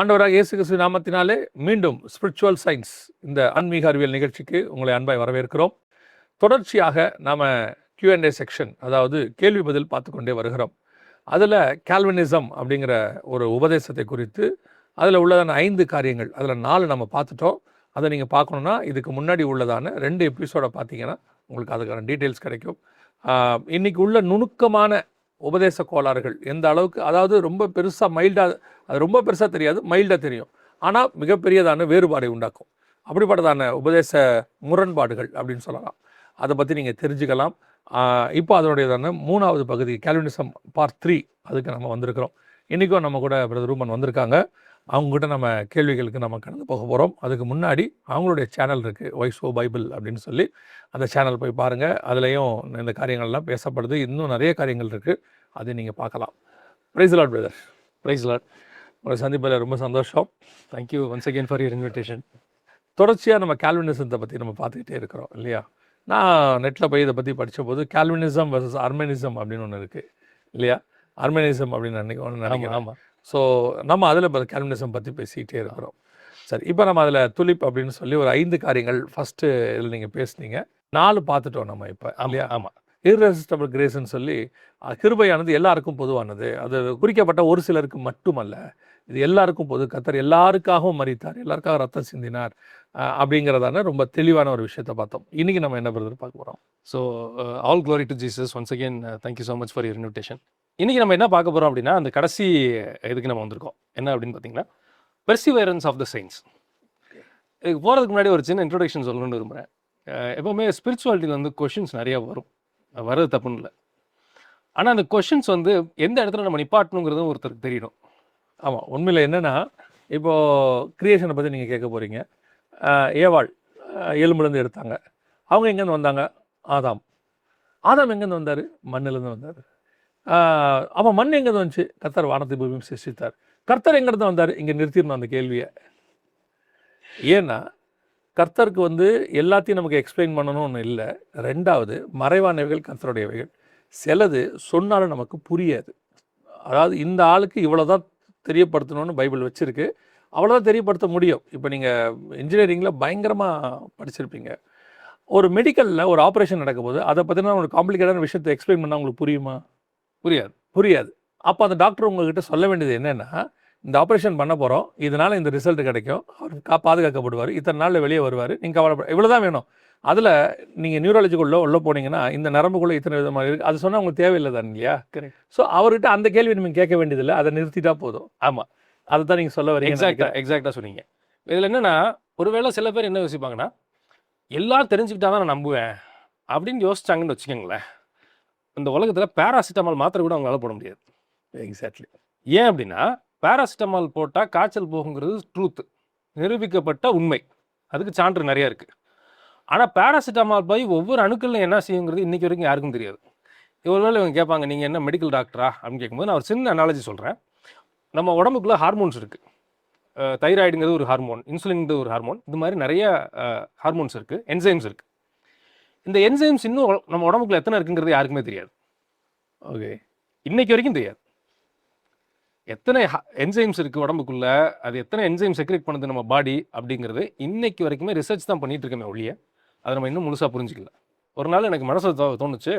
ஆண்டவராக இயேசு கிறிஸ்து நாமத்தினாலே மீண்டும் ஸ்பிரிச்சுவல் சயின்ஸ் இந்த ஆன்மீக அறிவியல் நிகழ்ச்சிக்கு உங்களை அன்பாய் வரவேற்கிறோம். தொடர்ச்சியாக நாம் Q&A செக்ஷன், அதாவது கேள்வி பதில் பார்த்து கொண்டே வருகிறோம். அதில் கால்வினிசம் அப்படிங்கிற ஒரு உபதேசத்தை குறித்து அதில் உள்ளதான 5 காரியங்கள், அதில் 4 நம்ம பார்த்துட்டோம். அதை நீங்கள் பார்க்கணுன்னா இதுக்கு முன்னாடி உள்ளதான 2 எபிசோடை பார்த்தீங்கன்னா உங்களுக்கு அதுக்கான டீட்டெயில்ஸ் கிடைக்கும். இன்றைக்கி உள்ள நுணுக்கமான உபதேச கோளாறுகள் எந்த அளவுக்கு, அதாவது ரொம்ப பெருசாக மைல்டாக, அது ரொம்ப பெருசாக தெரியாது, மைல்டாக தெரியும், ஆனால் மிகப்பெரியதான வேறுபாடை உண்டாக்கும். அப்படிப்பட்டதான உபதேச முரண்பாடுகள் அப்படின்னு சொல்லலாம். அதை பற்றி நீங்கள் தெரிஞ்சுக்கலாம். இப்போ அதனுடையதான 3வது பகுதி கால்வினிசம் பார்ட் 3 அதுக்கு நம்ம வந்திருக்கிறோம். இன்றைக்கும் நம்ம கூட பிரதர் ரூமன் வந்திருக்காங்க. அவங்ககிட்ட நம்ம கேள்விகளுக்கு நம்ம கடந்து போக போகிறோம். அதுக்கு முன்னாடி அவங்களுடைய சேனல் இருக்குது, வைஸோ பைபிள் அப்படின்னு சொல்லி, அந்த சேனல் போய் பாருங்கள். அதுலேயும் இந்த காரியங்கள்லாம் பேசப்படுது. இன்னும் நிறைய காரியங்கள் இருக்குது, அதை நீங்கள் பார்க்கலாம். Praise Lord brother. Praise Lord. உங்களை சந்திப்பதில் ரொம்ப சந்தோஷம். Thank you once again for your invitation. தொடர்ச்சியாக நம்ம கால்வினிசத்தை பற்றி நம்ம பார்த்துக்கிட்டே இருக்கிறோம் இல்லையா? நான் நெட்டில் போய் இதை பற்றி படித்த போது கால்வினிசம் வர்சஸ் அர்மெனிசம் அப்படின்னு ஒன்று இருக்குது இல்லையா? அர்மெனிசம் அப்படின்னு நினைக்கிறேன். ஆமாம். ஸோ நம்ம அதில் கால்வினிசம் பற்றி பேசிக்கிட்டே இருக்கிறோம். சரி, இப்போ நம்ம அதில் துலிப் அப்படின்னு சொல்லி ஒரு 5 காரியங்கள் ஃபஸ்ட்டு இதில் நீங்கள் பேசுனீங்க. 4 பார்த்துட்டோம் நம்ம இப்போ இல்லையா? ஆமாம். இர்ரெசிஸ்டபிள் கிரேஸ்ன்னு சொல்லி, கிருபையானது எல்லாருக்கும் பொதுவானது, அது குறிக்கப்பட்ட ஒரு சிலருக்கு மட்டுமல்ல, இது எல்லாருக்கும் பொது. கர்த்தர் எல்லாருக்காகவும் மரித்தார், எல்லாருக்காக ரத்தம் சிந்தினார் அப்படிங்கிறதான ரொம்ப தெளிவான ஒரு விஷயத்தை பார்த்தோம். இன்றைக்கி நம்ம என்ன பிரதர் பார்க்க போகிறோம்? So all glory to Jesus. Once again thank you so much for your invitation. இன்றைக்கி நம்ம என்ன பார்க்க போகிறோம் அப்படின்னா, அந்த கடைசி இதுக்கு நம்ம வந்திருக்கோம். என்ன அப்படின்னு பார்த்தீங்கன்னா, பெர்சிவரன்ஸ் ஆஃப் த சயின்ஸ். இதுக்கு போகிறதுக்கு முன்னாடி ஒரு சின்ன இன்ட்ரோடக்ஷன் சொல்லணும்னு விரும்புகிறேன். எப்போவுமே ஸ்பிரிச்சுவாலிட்டியில் வந்து கொஷின்ஸ் நிறையா வரும், வர்றது தப்புன்னு இல்லை. ஆனால் அந்த கொஷின்ஸ் வந்து எந்த இடத்துல நம்ம நிப்பாட்டணுங்கிறதும் ஒருத்தருக்கு தெரியணும். ஆமாம், உண்மையில் என்னென்னா, இப்போது கிரியேஷனை பற்றி நீங்கள் கேட்க போகிறீங்க. ஏவாள் எலும்புலேருந்து எடுத்தாங்க. அவங்க எங்கேருந்து வந்தாங்க? ஆதாம். ஆதாம் எங்கேருந்து வந்தார்? மண்ணிலேருந்து வந்தார். அப்போ மண் எங்கேருந்து வந்துச்சு? கர்த்தர் வானத்தை பூமியும் சிருஷ்டித்தார். கர்த்தர் எங்கேருந்து வந்தார்? இங்கே நிறுத்திடணும் அந்த கேள்வியை. ஏன்னா கர்த்தருக்கு வந்து எல்லாத்தையும் நமக்கு எக்ஸ்பிளைன் பண்ணணும்னு ஒன்று இல்லை. 2வது, மறைவானவைகள் கர்த்தருடையவைகள். சிலது சொன்னாலும் நமக்கு புரியாது. அதாவது இந்த ஆளுக்கு இவ்வளோதான் தெரியப்படுத்தணும்னு பைபிள் வச்சுருக்கு, அவ்வளோதான் தெரியப்படுத்த முடியும். இப்போ நீங்கள் இன்ஜினியரிங்கில் பயங்கரமாக படிச்சிருப்பீங்க. ஒரு மெடிக்கலில் ஒரு ஆப்ரேஷன் நடக்கும்போது அதை பற்றின ஒரு காம்ப்ளிகேட்டான விஷயத்தை எக்ஸ்பிளைன் பண்ணால் உங்களுக்கு புரியுமா? புரியாது. அப்போ அந்த டாக்டர் உங்கள்கிட்ட சொல்ல வேண்டியது என்னென்னா, இந்த ஆப்ரேஷன் பண்ண போகிறோம், இதனால் இந்த ரிசல்ட் கிடைக்கும், அவர் பாதுகாக்கப்படுவார், இத்தனை நாளில் வெளியே வருவார், நீங்கள் கவலைப்பட, இவ்வளோ தான் வேணும். அதில் நீங்கள் நியூராலஜிக்குள்ளே உள்ள போனீங்கன்னா இந்த நரம்புக்குள்ளே இத்தனை விதமாக இருக்குது, அது சொன்னால் உங்களுக்கு தேவையில்லை தான் இல்லையா? கரெக்ட். ஸோ அவர்கிட்ட அந்த கேள்வி நீங்கள் கேட்க வேண்டியதில்லை, அதை நிறுத்திட்டா போதும். ஆமாம், அதை தான் நீங்கள் சொல்ல வரீங்க. எக்ஸாக்டாக சொன்னீங்க. இதில் என்னென்னா, ஒருவேளை சில பேர் என்ன யோசிப்பாங்கன்னா, எல்லாம் தெரிஞ்சுக்கிட்டா தான் நான் நம்புவேன் அப்படின்னு யோசிச்சாங்கன்னு வச்சுக்கோங்களேன், இந்த உலகத்தில் பேராசிட்டமால் மாத்திரை கூட அவங்களால போட முடியாது. எக்ஸாக்ட்லி. ஏன் அப்படின்னா, பேராசிட்டமால் போட்டால் காய்ச்சல் போகுங்கிறது ட்ரூத்து, நிரூபிக்கப்பட்ட உண்மை, அதுக்கு சான்று நிறையா இருக்குது. ஆனால் பேராசிட்டமால் போய் ஒவ்வொரு அணுக்கள்லையும் என்ன செய்யுங்கிறது இன்றைக்கி வரைக்கும் யாருக்கும் தெரியாது. ஒருவேளை இவங்க கேட்பாங்க, நீங்கள் என்ன மெடிக்கல் டாக்டரா அப்படின்னு கேட்கும்போது நான் ஒரு சின்ன அனாலஜி சொல்கிறேன். நம்ம உடம்புக்குள்ளே ஹார்மோன்ஸ் இருக்குது. தைராய்டுங்கிறது ஒரு ஹார்மோன், இன்சுலின்ங்கிறது ஒரு ஹார்மோன், இது மாதிரி நிறைய ஹார்மோன்ஸ் இருக்குது, என்சைம்ஸ் இருக்குது. இந்த என்சைம்ஸ் இன்னும் நம்ம உடம்புக்குள்ள எத்தனை இருக்குங்கிறது யாருக்குமே தெரியாது. ஓகே, இன்னைக்கு வரைக்கும் தெரியாது. எத்தனை என்சைம்ஸ் இருக்குது உடம்புக்குள்ள, அது எத்தனை என்சைம் செக்ரேட் பண்ணுது நம்ம பாடி அப்படிங்கிறது இன்னைக்கு வரைக்குமே ரிசர்ச் தான் பண்ணிட்டு இருக்கமே ஒழிய அதை நம்ம இன்னும் முழுசாக புரிஞ்சிக்கல. ஒரு நாள் எனக்கு மனசில் தோணுச்சு,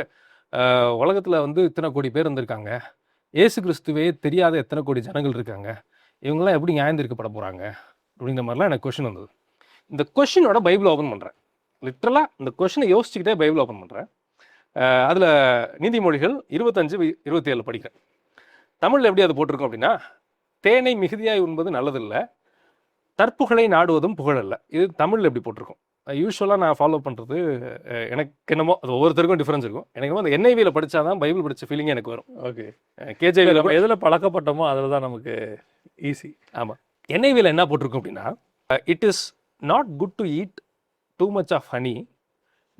உலகத்தில் வந்து இத்தனை கோடி பேர் இருந்திருக்காங்க, ஏசு கிறிஸ்துவே தெரியாத எத்தனை கோடி ஜனங்கள் இருக்காங்க, இவங்கெல்லாம் எப்படி நியாயந்திருக்கப்பட போகிறாங்க அப்படிங்கிற மாதிரிலாம் எனக்கு கொஷின் வந்தது. இந்த கொஷினோட பைபிள் ஓப்பன் பண்ணுறேன். லிட்ரலாக இந்த கொஷினை யோசிச்சுக்கிட்டே பைபிள் ஓப்பன் பண்ணுறேன். அதில் நீதிமொழிகள் 25-27 படிக்கிறேன். தமிழில் எப்படி அது போட்டிருக்கோம் அப்படின்னா, தேனை மிகுதியாய் உண்பது நல்லதில்லை, தற்புகழை நாடுவதும் புகழல்ல. இது தமிழில் எப்படி போட்டிருக்கோம். யூஸ்வலாக நான் ஃபாலோ பண்ணுறது, எனக்கு என்னமோ அது ஒவ்வொருத்தருக்கும் டிஃப்ரென்ஸ் இருக்கும். எனக்கு வந்து NIV படித்தா தான் பைபிள் படித்த ஃபீலிங்கே எனக்கு வரும். ஓகே, KJV எதில் பழக்கப்பட்டோமோ அதில் தான் நமக்கு ஈஸி. ஆமாம். NIV என்ன போட்டிருக்கும் அப்படின்னா, it is not good to eat too much of honey,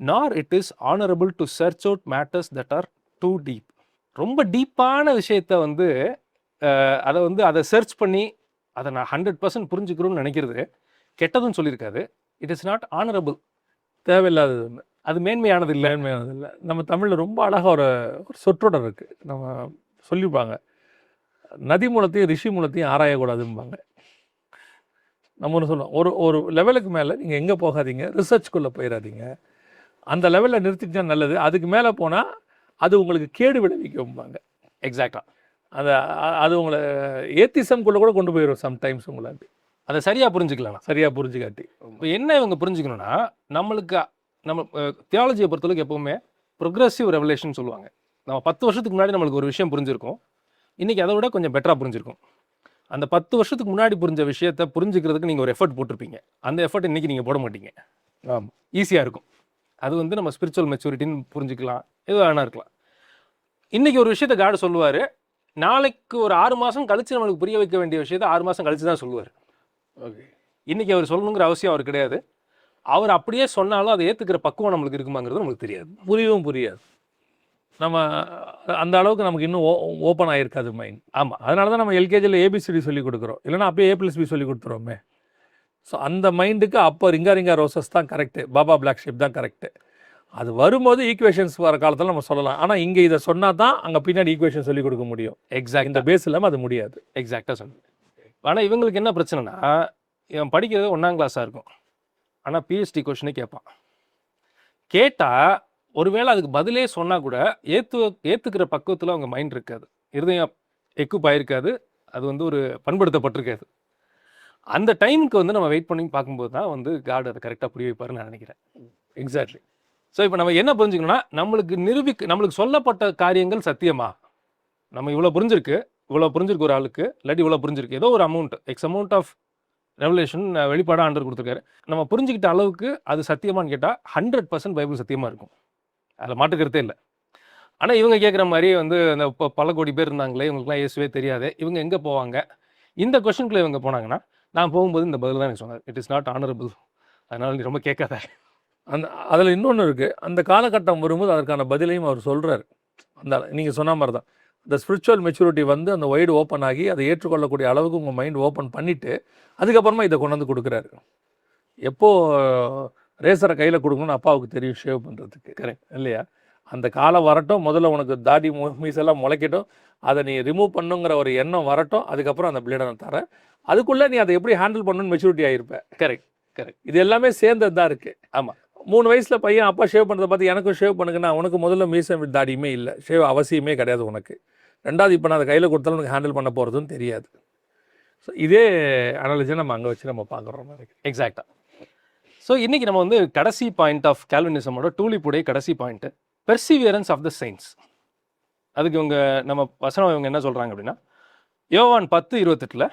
nor it is honorable to search out matters that are too deep. ரொம்ப டீப்பான விஷயத்த வந்து அதை சர்ச் பண்ணி அதை நான் 100% புரிஞ்சுக்கிறோன்னு நினைக்கிறது கெட்டதுன்னு சொல்லியிருக்காது. இட் இஸ் நாட் ஆனரபிள், தேவையில்லாதது ஒன்று, அது மேன்மையானது இல்லை. நம்ம தமிழில் ரொம்ப அழகாக ஒரு சொற்றொடர் இருக்குது. நம்ம சொல்லியிருப்பாங்க, நதி மூலத்தையும் ரிஷி மூலத்தையும் ஆராயக்கூடாதும்பாங்க. நம்ம ஒன்று சொல்லுவோம், ஒரு ஒரு லெவலுக்கு மேலே நீங்கள் எங்கே போகாதீங்க, ரிசர்ச்குள்ளே போயிடாதீங்க. அந்த லெவலில் நிறுத்திட்டா நல்லது. அதுக்கு மேலே போனால் அது உங்களுக்கு கேடு விளைவிக்கும்பாங்க. எக்ஸாக்டாக அதை அது உங்களை ஏத்திசம்குள்ளே கூட கொண்டு போயிடும் சம்டைம்ஸ் உங்களை. அது அதை சரியாக புரிஞ்சுக்கலாம். சரியாக புரிஞ்சுக்காட்டி இப்போ என்ன இவங்க புரிஞ்சுக்கணும்னா, நம்ம தியாலஜியை பொறுத்தளவுக்கு எப்போவுமே ப்ரொக்ரெசிவ் ரெவலேஷன் சொல்லுவாங்க. நம்ம 10 வருஷத்துக்கு முன்னாடி நம்மளுக்கு ஒரு விஷயம் புரிஞ்சிருக்கும், இன்றைக்கி அதை விட கொஞ்சம் பெட்டராக புரிஞ்சிருக்கும். அந்த 10 வருஷத்துக்கு முன்னாடி புரிஞ்ச விஷயத்தை புரிஞ்சுக்கிறதுக்கு நீங்கள் ஒரு எஃபர்ட் போட்டிருப்பீங்க. அந்த எஃபர்ட் இன்றைக்கி நீங்கள் போட மாட்டீங்க. ஆமாம், ஈஸியாக இருக்கும். அது வந்து நம்ம ஸ்பிரிச்சுவல் மெச்சூரிட்டின்னு புரிஞ்சுக்கலாம், எது வேணா இருக்கலாம். இன்றைக்கி ஒரு விஷயத்தை காட் சொல்லுவார், நாளைக்கு ஒரு 6 மாதம் கழித்து நம்மளுக்கு புரிய வைக்க வேண்டிய விஷயத்தை 6 மாதம் கழித்து தான் சொல்லுவார். ஓகே, இன்றைக்கி அவர் சொல்லணுங்கிற அவசியம் அவர் கிடையாது. அவர் அப்படியே சொன்னாலும் அதை ஏற்றுக்கிற பக்குவம் நம்மளுக்கு இருக்குமாங்கிறது நமக்கு தெரியாது, புரியாது. நம்ம அந்த அளவுக்கு நமக்கு இன்னும் ஓப்பன் ஆகிருக்காது மைண்ட். ஆமாம், அதனால தான் நம்ம எல்கேஜியில் ஏபிசிடி சொல்லி கொடுக்குறோம், இல்லைனா அப்பயே A+B சொல்லி கொடுத்துருவோமே. ஸோ அந்த மைண்டுக்கு அப்போ ரிங்கா ரோசஸ் தான் கரெக்டு, பாபா பிளாக் ஷிப் தான் கரெக்டு. அது வரும்போது ஈக்குவேஷன்ஸ் வர காலத்தில் நம்ம சொல்லலாம். ஆனால் இங்கே இதை சொன்னால் தான் அங்கே பின்னாடி ஈக்குவேஷன் சொல்லி கொடுக்க முடியும். எக்ஸாக்ட். இந்த பேஸ் இல்லாமல் அது முடியாது. எக்ஸாக்டாக சொன்னேன். ஆனால் இவங்களுக்கு என்ன பிரச்சனைனா, இவன் படிக்கிறது 1ஆம் கிளாஸாக இருக்கும், ஆனால் PhD கொஷினே கேட்பான். கேட்டால் ஒருவேளை அதுக்கு பதிலே சொன்னால் கூட ஏற்றுக்கிற பக்குவத்தில் அவங்க மைண்ட் இருக்காது, இருதயம் எக்குப் ஆகிருக்காது, அது வந்து ஒரு பண்படுத்தப்பட்டிருக்காது. அந்த டைமுக்கு வந்து நம்ம வெயிட் பண்ணி பார்க்கும்போது தான் வந்து காட் அதை கரெக்டாக புரிய வைப்பாருன்னு நான் நினைக்கிறேன். எக்ஸாக்ட்லி. ஸோ இப்போ நம்ம என்ன புரிஞ்சுக்கணும்னா, நம்மளுக்கு சொல்லப்பட்ட காரியங்கள் சத்தியமா, நம்ம இவ்வளோ புரிஞ்சிருக்கு ஒரு ஆளுக்கு, இல்லாட்டி இவ்வளோ புரிஞ்சிருக்கு, ஏதோ ஒரு அமௌண்ட் ஆஃப் ரெவலேஷன் வெளிப்பாடாக ஆண்டவர் கொடுத்துருக்காரு. நம்ம புரிஞ்சுக்கிட்ட அளவுக்கு அது சத்தியமானு கேட்டால் 100% பைபிள் சத்தியமாக இருக்கும், அதில் மாட்டுக்கிறதே இல்லை. ஆனால் இவங்க கேட்குற மாதிரி வந்து அந்த பல கோடி பேர் இருந்தாங்களே, இவங்களுக்குலாம் இயேசுவே தெரியாது, இவங்க எங்கே போவாங்க? இந்த கொஸ்டின்குள்ளே இவங்க போனாங்கன்னா, நான் போகும்போது இந்த பதில் தான் எனக்கு சொன்னார், இட் இஸ் நாட் ஆனரபிள், அதனால் நீ ரொம்ப கேட்காத. அதில் இன்னொன்று இருக்குது, அந்த காலகட்டம் வரும்போது அதற்கான பதிலையும் அவர் சொல்கிறார். அந்த நீங்கள் சொன்ன மாதிரி தான் இந்த ஸ்பிரிச்சுவல் மெச்சூரிட்டி வந்து அந்த வைடு ஓப்பன் ஆகி அதை ஏற்றுக்கொள்ளக்கூடிய அளவுக்கு உங்கள் மைண்ட் ஓப்பன் பண்ணிவிட்டு அதுக்கப்புறமா இதை கொண்டு வந்து கொடுக்குறாரு. எப்போது ரேசரை கையில் கொடுக்கணும்னு அப்பாவுக்கு தெரியும் ஷேவ் பண்ணுறதுக்கு, கரெக்ட் இல்லையா? அந்த காலம் வரட்டும், முதல்ல உனக்கு தாடி மீசெல்லாம் முளைக்கட்டும், அதை நீ ரிமூவ் பண்ணுங்கிற ஒரு எண்ணம் வரட்டும், அதுக்கப்புறம் அந்த பிளேடை நான் தரேன், அதுக்குள்ளே நீ அதை எப்படி ஹேண்டில் பண்ணணும்னு மெச்சூரிட்டி ஆகிருப்பேன். கரெக்ட். இது எல்லாமே சேர்ந்தது தான் இருக்குது. ஆமாம், 3 வயசில் பையன் அப்பா ஷேவ் பண்ணுறதை பார்த்து எனக்கும் ஷேவ் பண்ணுங்கன்னா, உனக்கு முதல்ல மீசை தாடியுமே இல்லை, ஷேவ் அவசியமே கிடையாது உனக்கு. 2வது இப்போ நான் அதை கையில் கொடுத்தாலும் உனக்கு ஹேண்டில் பண்ண போகிறதுன்னு தெரியாது. ஸோ இதே அனாலஜியை நம்ம அங்கே வச்சு நம்ம பார்க்குறோம். எக்ஸாக்டாக. ஸோ இன்றைக்கி நம்ம வந்து கடைசி பாயிண்ட் ஆஃப் கால்வினிசமோட டூலிப்புடைய கடைசி point perseverance of the saints. அதுக்கு இவங்க நம்ம வசனம் இவங்க என்ன சொல்கிறாங்க அப்படின்னா, யோவான் 10:28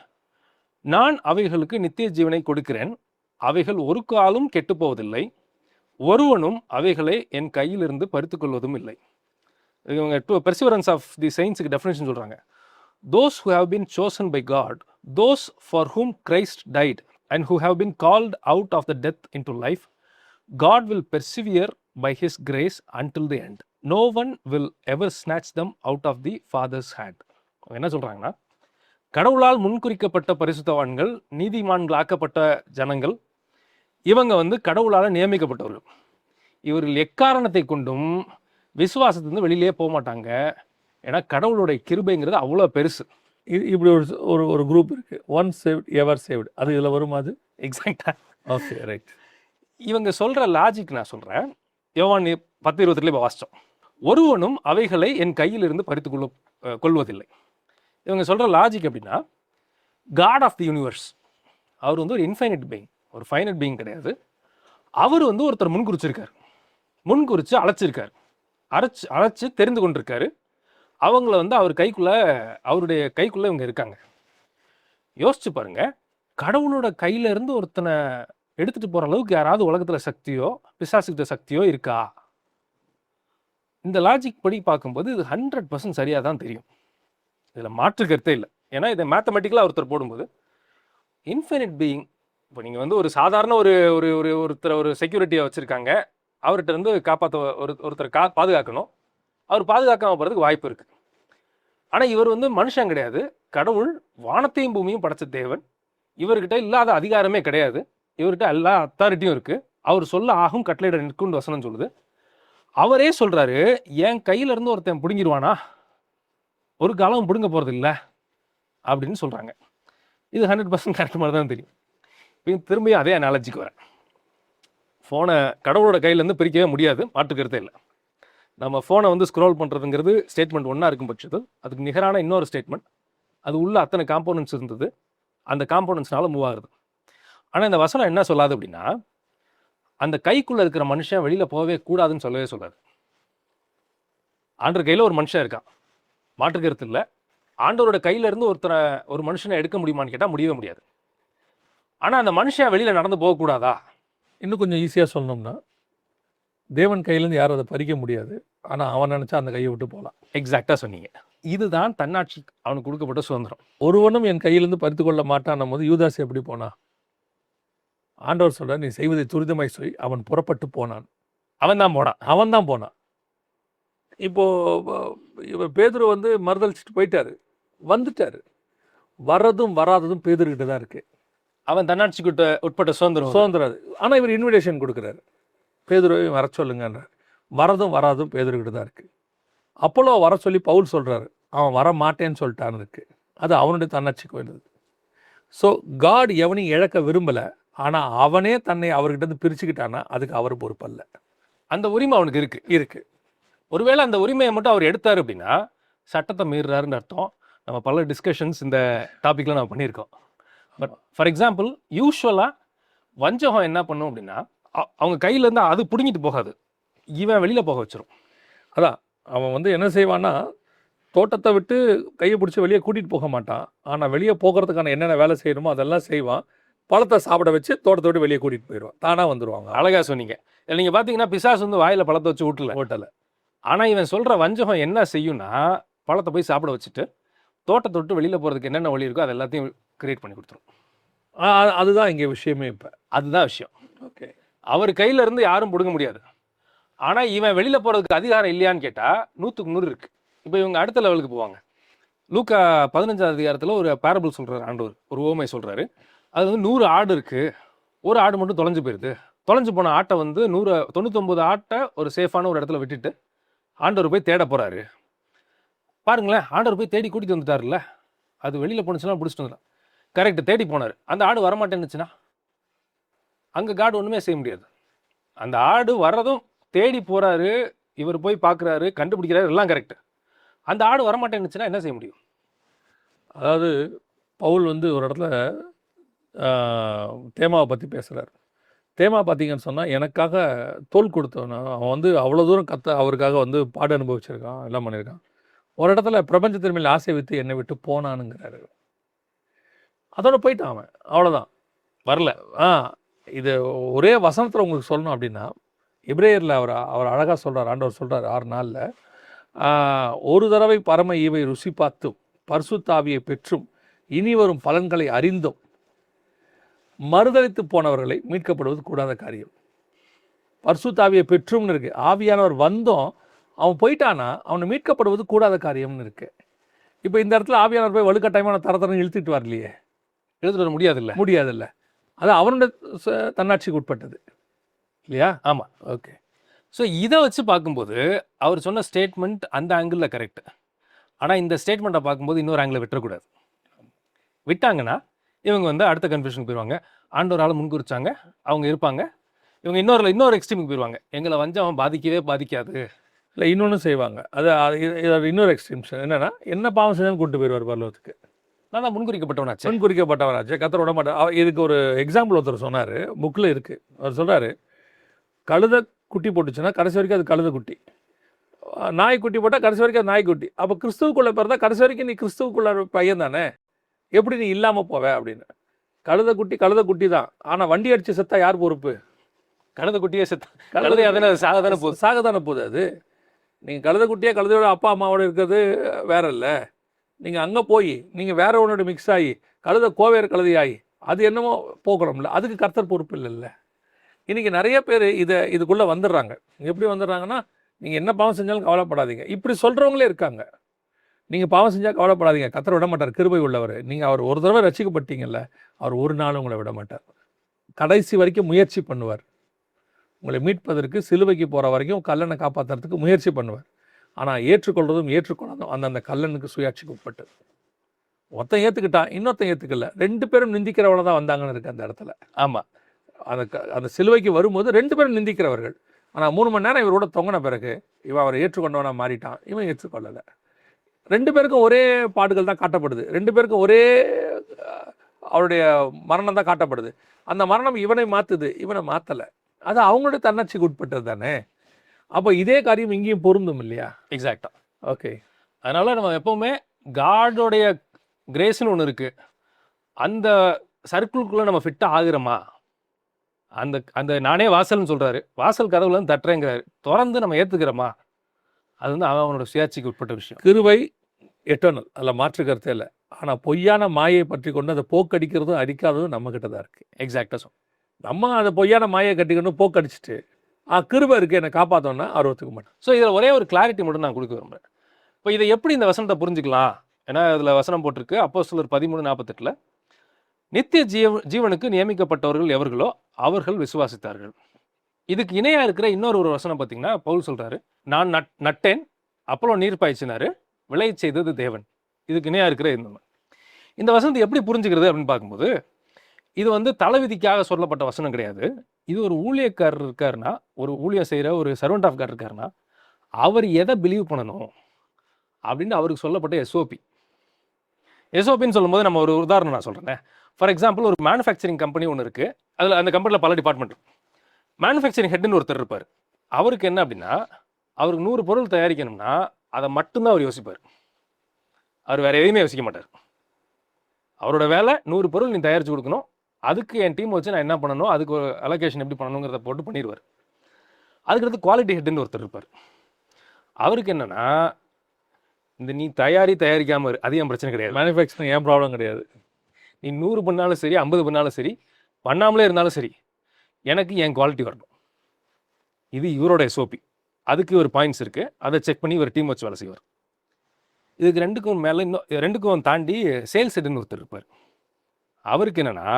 நான் அவைகளுக்கு நித்திய ஜீவனை கொடுக்கிறேன், அவைகள் ஒரு காலும் கெட்டுப்போவதில்லை, ஒருவனும் அவைகளை என் கையிலிருந்து பறித்து கொள்வதும் இல்லை. இவங்க பெர்சிவரன்ஸ் ஆஃப் தி செயின்ஸுக்கு டெஃபினேஷன் சொல்கிறாங்க, those who have been chosen by God, those for whom Christ died and who have been called out of the death into life, God will persevere by his grace until the end. No one will ever snatch them out of the Father's hand. என்ன சொல்கிறாங்கன்னா, கடவுளால் முன்குறிக்கப்பட்ட பரிசுத்தவான்கள், நீதிமான்கள் ஆக்கப்பட்ட ஜனங்கள், இவங்க வந்து கடவுளால் நியமிக்கப்பட்டவர்கள். இவர்கள் எக்காரணத்தை கொண்டும் விசுவாசத்துலேருந்து வெளியிலே போக மாட்டாங்க. ஏன்னா கடவுளுடைய கிருபைங்கிறது அவ்வளோ பெருசு. இப்படி ஒரு குரூப் இருக்குது, ஒன் சேவ்ட் எவர் சேவ்டு, அது இதில் வருமா? அது எக்ஸாக்டாக. Okay, right. இவங்க சொல்கிற லாஜிக் நான் சொல்கிறேன். யோவான் 10:28 இப்போ வாசித்தோம், ஒருவனும் அவைகளை என் கையிலிருந்து பறித்து கொள்வதில்லை. இவங்க சொல்கிற லாஜிக் அப்படின்னா, காட் ஆஃப் தி யூனிவர்ஸ் அவர் வந்து ஒரு இன்ஃபைனைட் பீயிங், ஒரு ஃபைனட் பீயிங் கிடையாது. அவர் வந்து ஒருத்தர் முன்குறிச்சு அழைச்சி தெரிந்து கொண்டிருக்காரு. அவங்கள வந்து அவருடைய கைக்குள்ளே இவங்க இருக்காங்க. யோசிச்சு பாருங்க, கடவுளோட கையில இருந்து ஒருத்தனை எடுத்துட்டு போற அளவுக்கு யாராவது உலகத்தில் சக்தியோ பிசாசுக்கிட்ட சக்தியோ இருக்கா? இந்த லாஜிக் படி பார்க்கும்போது இது 100% சரியாக தான் தெரியும், இதில் மாற்று கருத்தே இல்லை. ஏன்னா இதை மேத்தமெட்டிக்கலாக ஒருத்தர் போடும்போது இன்ஃபினிட் பீயிங், இப்போ நீங்கள் வந்து ஒரு சாதாரண ஒருத்தர் ஒரு செக்யூரிட்டியை வச்சுருக்காங்க, அவர்கிட்ட இருந்து ஒருத்தர் பாதுகாக்கணும், அவர் பாதுகாக்காமல் போகிறதுக்கு வாய்ப்பு இருக்குது. ஆனால் இவர் வந்து மனுஷன் கிடையாது, கடவுள் வானத்தையும் பூமியும் படைச்ச தேவன், இவர்கிட்ட இல்லாத அதிகாரமே கிடையாது, இவர்கிட்ட எல்லா அத்தாரிட்டியும் இருக்குது, அவர் சொல்ல ஆகும் கட்டளையிட நிற்கும்னு வசனம் சொல்லுது. அவரே சொல்கிறாரு, என் கையிலேருந்து ஒருத்தன் பிடுங்கிடுவானா? ஒரு காலம் பிடுங்க போகிறது இல்லை அப்படின்னு சொல்கிறாங்க. இது 100% கரெக்ட் மாதிரி தான் தெரியும். திரும்பியும் அதே அனாலஜிக்கு வரேன். ஃபோனை கடவுளோட கையிலேருந்து பிரிக்கவே முடியாது, மாற்றுக்கிறதே இல்லை. நம்ம ஃபோனை வந்து ஸ்க்ரோல் பண்ணுறதுங்கிறது ஸ்டேட்மெண்ட் ஒன்றா இருக்கும் பட்சத்தில் அதுக்கு நிகரான இன்னொரு ஸ்டேட்மெண்ட், அது உள்ள அத்தனை காம்போனன்ட்ஸ் இருந்தது, அந்த காம்போனன்ட்ஸ்னால மூவ் ஆகுது. ஆனால் இந்த வசனம் என்ன சொல்லாது அப்படின்னா, அந்த கைக்குள்ளே இருக்கிற மனுஷன் வெளியில் போகவே கூடாதுன்னு சொல்லவே சொல்லாது. ஆண்டவர் கையில் ஒரு மனுஷன் இருக்கான், மாற்றுக்கிறது இல்லை. ஆண்டவரோட கையிலேருந்து ஒரு மனுஷனை எடுக்க முடியுமான்னு கேட்டால் முடியவே முடியாது. ஆனால் அந்த மனுஷன் வெளியில் நடந்து போகக்கூடாதா? இன்னும் கொஞ்சம் ஈஸியாக சொல்லணும்னா, தேவன் கையிலேருந்து யாரும் அதை பறிக்க முடியாது, ஆனால் அவன் நினச்சா அந்த கையை விட்டு போகலாம். எக்ஸாக்டாக சொன்னீங்க. இதுதான் தன்னாட்சி அவனுக்கு கொடுக்கப்பட்ட சுதந்திரம். ஒருவனும் என் கையிலேருந்து பறித்து கொள்ள மாட்டான் போது யூதாஸ் எப்படி போனா? ஆண்டவர் சொல்ற, நீ செய்வதை துரிதமாய் செய், அவன் புறப்பட்டு போனான். அவன் தான் போனான். இப்போ இவர் பேதுரு வந்து மறுதளிச்சுட்டு போயிட்டாரு, வந்துட்டாரு. வர்றதும் வராததும் பேதுருக்கிட்ட தான் இருக்கு. அவன் தன்னாட்சிக்கு உட்பட்ட சுதந்திரம். ஆனால் இவர் இன்விடேஷன் கொடுக்குறாரு, பேதுருவை வர சொல்லுங்கன்ற. வரதும் வராதும் பேதுருக்கிட்ட தான் இருக்கு. அப்போலோ வர சொல்லி பவுல் சொல்றாரு, அவன் வர மாட்டேன்னு சொல்லிட்டான்னு இருக்கு. அது அவனுடைய தன்னாட்சிக்கு வேண்டியது. ஸோ காட் எவனையும் இழக்க விரும்பலை, ஆனால் அவனே தன்னை அவர்கிட்ட இருந்து பிரிச்சுக்கிட்டானா அதுக்கு அவர் பொறுப்பல்ல. அந்த உரிமை அவனுக்கு இருக்கு. ஒருவேளை அந்த உரிமையை மட்டும் அவர் எடுத்தார் அப்படின்னா சட்டத்தை மீறுறாருன்னு அர்த்தம். நம்ம பல டிஸ்கஷன்ஸ் இந்த டாப்பிக்கில் நம்ம பண்ணியிருக்கோம். பட் ஃபார் எக்ஸாம்பிள், யூஸ்வலாக வஞ்சகம் என்ன பண்ணும் அப்படின்னா, அவங்க கையிலேருந்து அது பிடுங்கிட்டு போகாது, இவன் வெளியில் போக வச்சிரும். அதான் அவன் வந்து என்ன செய்வான்னா, தோட்டத்தை விட்டு கையை பிடிச்சி வெளியே கூட்டிகிட்டு போக மாட்டான், ஆனால் வெளியே போகிறதுக்கான என்னென்ன வேலை செய்யணுமோ அதெல்லாம் செய்வான். பழத்தை சாப்பிட வச்சு தோட்டத்தை விட்டு வெளியே கூட்டிகிட்டு போயிடுவான், தானாக வந்துடுவாங்க. அழகாக சொன்னீங்க. நீங்கள் பார்த்தீங்கன்னா பிசாசு வந்து வாயில் பழத்தை வச்சு ஓட்டலை. ஆனால் இவன் சொல்கிற வஞ்சகம் என்ன செய்யும்னா, பழத்தை போய் சாப்பிட வச்சுட்டு தோட்டத்தை விட்டு வெளியில் போகிறதுக்கு என்னென்ன வழி இருக்கோ அது எல்லாத்தையும் கிரியேட் பண்ணி கொடுத்துரும். அதுதான் இங்கே விஷயமே. இப்போ அதுதான் விஷயம். ஓகே, அவர் கையிலேருந்து யாரும் பிடுங்க முடியாது. ஆனால் இவன் வெளியில் போகிறதுக்கு அதிகாரம் இல்லையான்னு கேட்டால் 100க்கு 100 இருக்குது. இப்போ இவங்க அடுத்த லெவலுக்கு போவாங்க. லூக்கா 15ஆம் அதிகாரத்தில் ஒரு பேரபிள் சொல்கிறார் ஆண்டவர், ஒரு ஓமை சொல்கிறாரு. அது வந்து 100 ஆடு இருக்குது, ஒரு ஆடு மட்டும் தொலைஞ்சு போயிடுது. தொலைஞ்சு போன ஆட்டை வந்து 99 ஆட்டை ஒரு சேஃபான ஒரு இடத்துல விட்டுட்டு ஆண்டவர் போய் தேட போகிறாரு. பாருங்களேன், ஆண்டவர் போய் தேடி கூட்டிகிட்டு வந்துட்டார்ல, அது வெளியில் போணுச்சுன்னா பிடிச்சிட்டு வந்துடலாம். கரெக்டு, தேடி போனார். அந்த ஆடு வரமாட்டேன்னுச்சுன்னா அங்கே காடு ஒன்றுமே செய்ய முடியாது. அந்த ஆடு வர்றதும் தேடி போகிறாரு, இவர் போய் பார்க்குறாரு, கண்டுபிடிக்கிறாரு, எல்லாம் கரெக்டு. அந்த ஆடு வரமாட்டேன்னுச்சுன்னா என்ன செய்ய முடியும்? அதாவது பவுல் வந்து ஒரு இடத்துல தேமாவை பற்றி பேசுகிறார். தேமா பார்த்தீங்கன்னு சொன்னால், எனக்காக தோல் கொடுத்தவனா, அவன் வந்து அவ்வளோ தூரம் அவருக்காக வந்து பாடு அனுபவிச்சிருக்கான், எல்லாம் பண்ணியிருக்கான். ஒரு இடத்துல பிரபஞ்சத்தின் மேல் ஆசை வைத்து என்னை விட்டு போனானுங்கிறாரு. அதோட போயிட்டான் அவன், அவ்வளோதான், வரல. இது ஒரே வசனத்தில் உங்களுக்கு சொல்லணும் அப்படின்னா, எபிரேயரில் அவர் அழகாக சொல்கிறார். ஆண்டவர் சொல்கிறார் 6 நாளில், ஒரு தடவை பரம ஈவை ருசி பார்த்தும் பரிசுத்தாவியை பெற்றும் இனி வரும் பலன்களை அறிந்தும் மறுதலித்து போனவர்களை மீட்கப்படுவது கூடாத காரியம். பரிசுத்தாவியை பெற்றும்னு இருக்கு, ஆவியானவர் வந்தோம் அவன் போயிட்டானா அவனை மீட்கப்படுவது கூடாத காரியம்னு இருக்கு. இப்போ இந்த இடத்துல ஆவியானவர் போய் வலுக்கட்டாயமான தரத்தரம் இழுத்துட்டு வரலையே, எழுதுட்டு வர முடியாதுல்ல. அது அவனுடைய தன்னாட்சிக்கு உட்பட்டது இல்லையா? ஆமாம், ஓகே. ஸோ இதை வச்சு பார்க்கும்போது அவர் சொன்ன ஸ்டேட்மெண்ட் அந்த ஆங்கிளில் கரெக்டு. ஆனால் இந்த ஸ்டேட்மெண்ட்டை பார்க்கும்போது இன்னொரு ஆங்கிளில் விட்டுறக்கூடாது. விட்டாங்கன்னா இவங்க வந்து அடுத்த கன்ஃபியூஷனுக்கு போயிடுவாங்க. ஆண்டவரால் முன்குறிச்சாங்க, அவங்க இருப்பாங்க. இவங்க இன்னொரு எக்ஸ்ட்ரீமுக்கு போயிடுவாங்க, எங்களை வஞ்சம் பாதிக்கவே பாதிக்காது. இல்லை, இன்னொன்று செய்வாங்க. அது இன்னொரு எக்ஸ்ட்ரீம்ஸ் என்னென்னா, என்ன பாவம் செஞ்சாலும் கூப்பிட்டு போயிடுவார் பரலோகத்துக்கு. நான் தான் முன்குறிக்கப்பட்டவனாச்சு. கர்த்தர் விட மாட்டேன். இதுக்கு ஒரு எக்ஸாம்பிள் ஒருத்தர் சொன்னார், புக்கில் இருக்குது. அவர் சொல்கிறாரு, கழுதை குட்டி போட்டுச்சுன்னா கடைசி வரைக்கும் அது கழுதை குட்டி, நாய் குட்டி போட்டால் கடைசி வரைக்கும் அது நாய்க்குட்டி. அப்போ கிறிஸ்துவுக்குள்ளே பிறந்தா கடைசி வரைக்கும் நீ கிறிஸ்துவுக்குள்ள பையன் தானே, எப்படி நீ இல்லாமல் போவே அப்படின்னு. கழுதை குட்டி தான், ஆனால் வண்டி அடித்து செத்தா யார் பொறுப்பு? கழுதை குட்டியே செத்தா கழுதை சாகதானே போகுது. அது நீங்கள் கழுதை குட்டியாக கழுதையோட அப்பா அம்மாவோட இருக்கிறது வேற இல்லை. நீங்கள் அங்கே போய் நீங்கள் வேற ஒன்றோட மிக்ஸ் ஆகி கோவேறு கழுதையாகி அது என்னமோ போகணும்ல, அதுக்கு கர்த்தர் பொறுப்பு இல்லைல்ல. இன்றைக்கி நிறைய பேர் இதுக்குள்ளே வந்துடுறாங்க. எப்படி வந்துடுறாங்கன்னா, நீங்கள் என்ன பாவம் செஞ்சாலும் கவலைப்படாதீங்க, இப்படி சொல்கிறவங்களே இருக்காங்க. நீங்கள் பாவம் செஞ்சால் கவலைப்படாதீங்க, கர்த்தர் விட மாட்டார், கிருபை உள்ளவர். நீங்கள் அவர் ஒரு தடவை ரட்சிக்கப்பட்டீங்கல்ல, அவர் ஒரு நாளும் உங்களை விட மாட்டார். கடைசி வரைக்கும் முயற்சி பண்ணுவார், உங்களை மீட்பதற்கு சிலுவைக்கு போகிற வரைக்கும் கல்லனை காப்பாற்றுறதுக்கு முயற்சி பண்ணுவார். ஆனால் ஏற்றுக்கொள்வதும் ஏற்றுக்கொள்ளாதும் அந்த கல்லனுக்கு சுயாட்சிக்கு உட்பட்டது. ஒருத்தன் ஏற்றுக்கிட்டான், இன்னொருத்தன் ஏற்றுக்கல. 2 பேரும் நிந்திக்கிறவள தான் வந்தாங்கன்னு இருக்கு அந்த இடத்துல. ஆமாம். அந்த சிலுவைக்கு வரும்போது 2 பேரும் நிந்திக்கிறவர்கள். ஆனால் 3 மணி நேரம் இவரோட தொங்கின பிறகு இவன் அவரை ஏற்றுக்கொண்டவனா மாறிட்டான், இவன் ஏற்றுக்கொள்ளலை. 2 பேருக்கும் ஒரே பாடுகள் தான் காட்டப்படுது. 2 பேருக்கும் ஒரே அவருடைய மரணம் தான் காட்டப்படுது. அந்த மரணம் இவனை மாற்றுது, இவனை மாற்றலை. அது அவங்களுடைய தன்னர்ச்சிக்கு உட்பட்டது தானே. அப்போ இதே காரியம் இங்கேயும் பொருந்தும் இல்லையா? எக்ஸாக்டாக. ஓகே. அதனால் நம்ம எப்போவுமே காடோடைய கிரேஸ்னு ஒன்று இருக்குது. அந்த சர்க்கிள்குள்ளே நம்ம ஃபிட்டாக ஆகுறோமா? அந்த அந்த நானே வாசல்னு சொல்கிறாரு, வாசல் கதவுலேருந்து தட்டுறேங்கிறாரு, திறந்து நம்ம ஏற்றுக்கிறோமா? அது வந்து அவனோட சுயாட்சிக்கு உட்பட்ட விஷயம். கிருபை எட்டர்னல், அதில் மாற்று கருத்தே இல்லை. ஆனால் பொய்யான மாயை பற்றி கொண்டு அதை போக்கடிக்கிறதும் அடிக்காததும் நம்மக்கிட்ட தான் இருக்குது. எக்ஸாக்டாக சொல். நம்ம அதை பொய்யான மாயை கட்டிக்கொண்டு போக்கடிச்சிட்டு கிருபை இருக்குது என்னை காப்பாற்றோன்னா அவர் ஒத்துக்க மாட்டோம். ஸோ இதில் ஒரே ஒரு கிளாரிட்டி மட்டும் நான் கொடுக்க விரும்புகிறேன். இப்போ இதை எப்படி இந்த வசனத்தை புரிஞ்சுக்கலாம்? ஏன்னா இதில் வசனம் போட்டிருக்கு அப்போஸ்தலர் 13:48 நித்திய ஜீவனுக்கு நியமிக்கப்பட்டவர்கள் எவர்களோ அவர்கள் விசுவாசித்தார்கள். இதுக்கு இணையாக இருக்கிற இன்னொரு வசனம் பார்த்தீங்கன்னா பவுல் சொல்கிறாரு, நான் நட்டேன் அப்போலோ நீர் பாய்ச்சினாரு, விளை செய்தது தேவன். இதுக்கு இணையாக இருக்கிற இந்த வசனத்தை எப்படி புரிஞ்சுக்கிறது அப்படின்னு பார்க்கும்போது, இது வந்து தலைவிதிக்காக சொல்லப்பட்ட வசனம் கிடையாது. இது ஒரு ஊழியக்காரர் இருக்காருன்னா, ஒரு ஊழியம் செய்கிற ஒரு சர்வெண்ட் ஆஃப் காட் இருக்காருன்னா, அவர் எதை பிலீவ் பண்ணணும் அப்படின்னு அவருக்கு சொல்லப்பட்ட எஸ்ஓபி. எஸ்ஓபின்னு சொல்லும்போது நம்ம ஒரு உதாரணம் நான் சொல்கிறேன். ஃபார் எக்ஸாம்பிள், ஒரு மேனுஃபேக்சரிங் கம்பெனி ஒன்று இருக்குது. அதில் அந்த கம்பெனியில் பல டிபார்ட்மெண்ட் இருக்கும். மேனுஃபேக்சரிங் ஹெட்னு ஒருத்தர் இருப்பார். அவருக்கு என்ன அப்படின்னா, அவருக்கு 100 பொருள் தயாரிக்கணும்னா அதை மட்டும்தான் அவர் யோசிப்பார். அவர் வேறு எதையுமே யோசிக்க மாட்டார். அவரோட வேலை 100 பொருள் நீ தயாரித்து கொடுக்கணும், அதுக்கு என் டீம் வச்சு நான் என்ன பண்ணணும், அதுக்கு ஒரு அலோகேஷன் எப்படி பண்ணணுங்கிறத போட்டு பண்ணிடுவார். அதுக்கடுத்து குவாலிட்டி ஹெட்னு ஒருத்தர் இருப்பார். அவருக்கு என்னென்னா, இந்த நீ தயாரிக்காமல் அது என் பிரச்சனை கிடையாது, மேனுஃபேக்சரிங் ஏன் ப்ராப்ளம் கிடையாது. நீ 100 பண்ணாலும் சரி, 50 பண்ணாலும் சரி, பண்ணாமலே இருந்தாலும் சரி, எனக்கு என் குவாலிட்டி வரணும். இது இவரோட எஸ்ஓபி. அதுக்கு ஒரு பாயிண்ட்ஸ் இருக்குது, அதை செக் பண்ணி ஒரு டீம் வச்சு வேலை செய்வார். இதுக்கு 2க்கும் மேலே இன்னும் 2க்கும் தாண்டி சேல்ஸ் ஹெட்னு ஒருத்தர் இருப்பார். அவருக்கு என்னென்னா,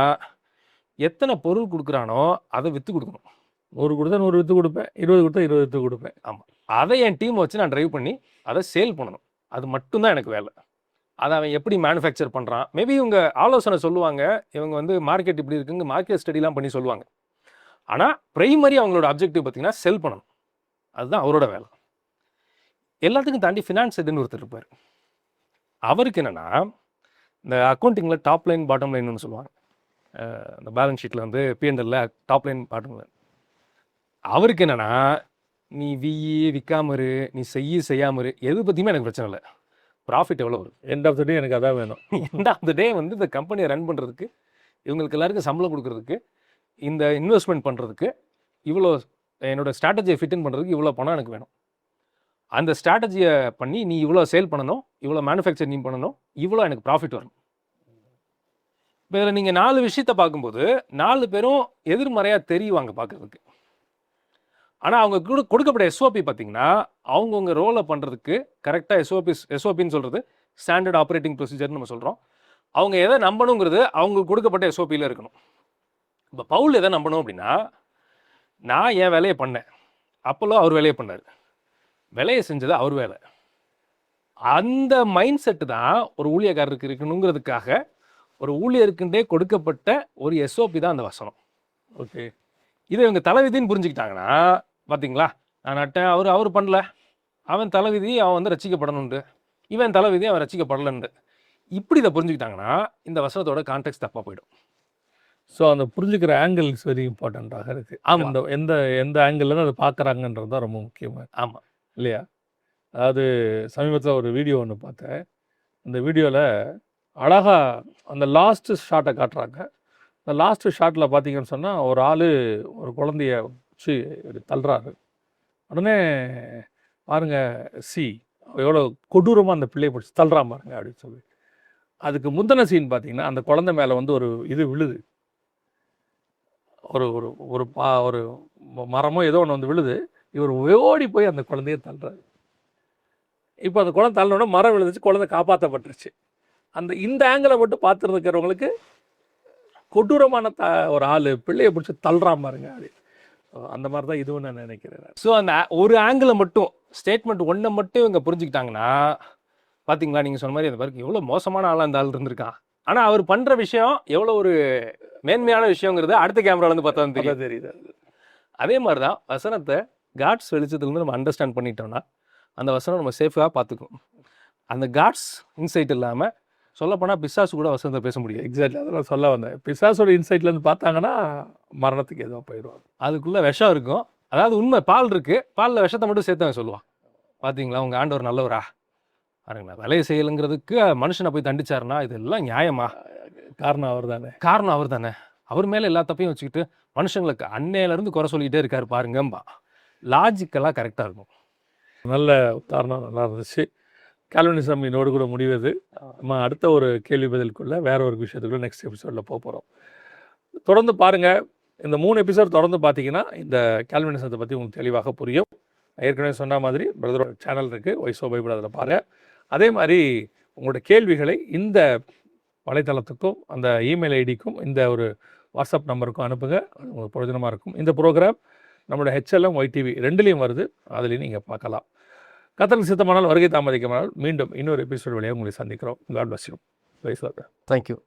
எத்தனை பொருள் கொடுக்குறானோ அதை விற்று கொடுக்கணும். 100 கொடுத்தா 100 விற்று கொடுப்பேன், 20 கொடுத்தா 20 விற்று கொடுப்பேன். ஆமாம், அதை என் டீம் வச்சு நான் ட்ரைவ் பண்ணி அதை சேல் பண்ணணும். அது மட்டும்தான் எனக்கு வேலை. அதை அவன் எப்படி மேனுஃபேக்சர் பண்ணுறான், மேபி இவங்க ஆலோசனை சொல்லுவாங்க, இவங்க வந்து மார்க்கெட் இப்படி இருக்குங்க மார்க்கெட் ஸ்டடிலாம் பண்ணி சொல்லுவாங்க. ஆனால் ப்ரைமரி அவங்களோட அப்ஜெக்டிவ் பார்த்தீங்கன்னா செல் பண்ணணும். அதுதான் அவரோட வேலை. எல்லாத்துக்கும் தாண்டி ஃபினான்ஸ் ஹெட்னு ஒருத்தர் இருப்பார். அவருக்கு என்னென்னா, இந்த அக்கௌண்டிங்கில் டாப் லைன் பாட்டம் லைன்னு சொல்லுவாங்க. இந்த பேலன்ஸ் ஷீட்டில் வந்து P&L top line bottom line. அவருக்கு என்னென்னா, நீ விற்காமரு, நீ செய்யாமரு, எது பற்றியுமே எனக்கு பிரச்சனை இல்லை, ப்ராஃபிட் எவ்வளோ வரும், எண்ட் ஆஃப் த டே எனக்கு அதான் வேணும். எண்ட் ஆஃப் த டே வந்து இந்த கம்பெனியை ரன் பண்ணுறதுக்கு, இவங்களுக்கு எல்லாருக்கும் சம்பளம் கொடுக்குறதுக்கு, இந்த இன்வெஸ்ட்மெண்ட் பண்ணுறதுக்கு, இவ்வளோ என்னோட ஸ்ட்ராட்டஜியை ஃபிட் இன் பண்ணுறதுக்கு இவ்வளோ பணம் எனக்கு வேணும். அந்த ஸ்ட்ராட்டஜியை பண்ணி நீ இவ்வளோ சேல் பண்ணணும், இவ்வளோ மேனுஃபேக்சர் நீ பண்ணணும், இவ்வளோ எனக்கு ப்ராஃபிட் வரணும். இப்போ இதில் நீங்கள் 4 விஷயத்தை பார்க்கும்போது 4 பேரும் எதிர்மறையாக தெரியுவாங்க பார்க்குறதுக்கு. ஆனால் அவங்க கொடுக்கப்பட்ட எஸ்ஓபி பார்த்தீங்கன்னா, அவங்கவுங்க ரோலை பண்ணுறதுக்கு கரெக்டாக எஸ்ஓபின்னு சொல்கிறது ஸ்டாண்டர்ட் ஆப்ரேட்டிங் ப்ரொசீஜர்னு நம்ம சொல்கிறோம். அவங்க எதை நம்பணுங்கிறது அவங்களுக்கு கொடுக்கப்பட்ட எஸ்ஓபியில் இருக்கணும். இப்போ பவுல் எதை நம்பணும் அப்படின்னா, நான் என் வேலையை பண்ணேன், அப்போலோ அவர் வேலையை பண்ணார், வேலையை செஞ்சது அவர் வேலை. அந்த மைண்ட் செட்டு தான் ஒரு ஊழியக்காரருக்கு இருக்கணுங்கிறதுக்காக ஒரு ஊழியருக்குண்டே கொடுக்கப்பட்ட ஒரு எஸ்ஓபி தான் அந்த வசனம். ஓகே, இதை இவங்க தலைவிதின்னு புரிஞ்சுக்கிட்டாங்கன்னா, பார்த்தீங்களா, நான் நட்டேன், அவர் பண்ணல, அவன் தலைவிதி அவன் வந்து ரசிக்கப்படணுண்டு, இவன் தலைவிதி அவன் ரசிக்கப்படலன்னு, இப்படி இதை புரிஞ்சுக்கிட்டாங்கன்னா இந்த வசனத்தோட கான்டெக்ட் தப்பாக போயிடும். ஸோ அந்த புரிஞ்சுக்கிற ஆங்கிள்ஸ் வெரி இம்பார்ட்டண்ட்டாக இருக்குது. ஆமாம், அந்த எந்த எந்த ஆங்கிள்லேருந்து அதை பார்க்குறாங்கன்றது தான் ரொம்ப முக்கியமாக. ஆமாம் இல்லையா? அதாவது சமீபத்தில் ஒரு வீடியோ ஒன்று பார்த்தேன். அந்த வீடியோவில் அழகாக அந்த லாஸ்ட்டு ஷாட்டை காட்டுறாங்க. அந்த லாஸ்ட்டு ஷாட்டில் பார்த்தீங்கன்னு சொன்னால் ஒரு ஆள் ஒரு குழந்தைய வச்சு தள்ளுறாரு. உடனே பாருங்கள் எவ்வளோ கொடூரமாக அந்த பிள்ளையை பிடிச்சி தள்ளுறான் பாருங்க அப்படின்னு சொல்லி. அதுக்கு முந்தின சீன் பார்த்தீங்கன்னா, அந்த குழந்தை மேலே வந்து ஒரு இது விழுது, ஒரு ஒரு ஒரு ஒரு மரமோ ஏதோ ஒன்று வந்து விழுது. இவர் ஓடி போய் அந்த குழந்தைய தள்ளுறாரு. இப்போ அந்த குழந்தை தள்ளனோட மரம் விழுந்துச்சு, குழந்தை காப்பாற்றப்பட்டுருச்சு. இந்த ஆங்கிளை மட்டும் பார்த்துருக்கிறவங்களுக்கு கொடூரமான ஒரு ஆள் பிள்ளையை பிடிச்சி தள்ளுறான் பாருங்க அப்படி. அந்த மாதிரி தான் இதுவும் நான் நினைக்கிறேன். ஸோ அந்த ஒரு ஆங்கிளை மட்டும், ஸ்டேட்மெண்ட் ஒன்றை மட்டும் இவங்க புரிஞ்சுக்கிட்டாங்கன்னா பாத்தீங்களா நீங்க சொன்ன மாதிரி அந்த பாருக்கு எவ்வளவு மோசமான ஆளா அந்த ஆள் இருந்திருக்கான். ஆனா அவர் பண்ற விஷயம் எவ்வளவு ஒரு மேன்மையான விஷயங்கிறது அடுத்த கேமரால இருந்து பார்த்தா தான் தெரியும். அதான் தெரியுது. அதே மாதிரி தான் வசனத்தை காட்ஸ் வெளிச்சத்துலேருந்து நம்ம அண்டர்ஸ்டாண்ட் பண்ணிட்டோம்னா அந்த வசனம் நம்ம சேஃபாக பார்த்துக்கும். அந்த காட்ஸ் இன்சைட் இல்லாமல் சொல்லப்போனால் பிசாசு கூட வசனத்தை பேச முடியாது. எக்ஸாக்ட்லி அதெல்லாம் சொல்ல வந்தேன். பிசாசோட இன்சைட்லேருந்து பார்த்தாங்கன்னா மரணத்துக்கு எதுவும் போயிடுவாங்க. அதுக்குள்ளே விஷம் இருக்கும். அதாவது உண்மை பால் இருக்குது, பாலில் விஷத்தை மட்டும் சேர்த்து அவன் சொல்லுவான். பார்த்தீங்களா உங்கள் ஆண்டவர் நல்லவரா பாருங்களா, வேலையை செய்யலைங்கிறதுக்கு மனுஷனை போய் தண்டிச்சாருன்னா இதெல்லாம் நியாயமா? காரணம் அவர் தானே. காரணம் அவர் தானே. அவர் மேலே எல்லா தப்பையும் வச்சுக்கிட்டு மனுஷங்களுக்கு அன்னையிலேருந்து குறை சொல்லிக்கிட்டே இருக்காரு பாருங்கம்பா. லாஜிக்கலாக கரெக்டாக இருக்கும். நல்ல உதாரணம், நல்லா இருந்துச்சு. கால்வினிசம் இதோடு கூட முடிவது. நம்ம அடுத்த ஒரு கேள்வி பதிலுக்குள்ள வேற ஒரு விஷயத்துக்குள்ள நெக்ஸ்ட் எபிசோடில் போகிறோம். தொடர்ந்து பாருங்கள். இந்த 3 எபிசோட் தொடர்ந்து பார்த்தீங்கன்னா இந்த கால்வினிசத்தை பற்றி உங்களுக்கு தெளிவாக புரியும். ஏற்கனவே சொன்ன மாதிரி பிரதரோட சேனல் இருக்குது, ஒய்ஸோ பைபிள், அதில் பாருங்கள். அதே மாதிரி உங்களோட கேள்விகளை இந்த வலைத்தளத்துக்கும் அந்த இமெயில் ஐடிக்கும் இந்த ஒரு வாட்ஸ்அப் நம்பருக்கும் அனுப்புங்க. உங்களுக்கு பிரயோஜனமாக இருக்கும். இந்த ப்ரோக்ராம் நம்மளோட HLM YTV 2லேயும் வருது, அதுலேயும் நீங்கள் பார்க்கலாம். கர்த்தருக்கு சித்தமானால் வருகை தாமதிக்குமானால் மீண்டும் இன்னொரு எபிசோட் வழியாக உங்களை சந்திக்கிறோம். God bless you. தேங்க்யூ.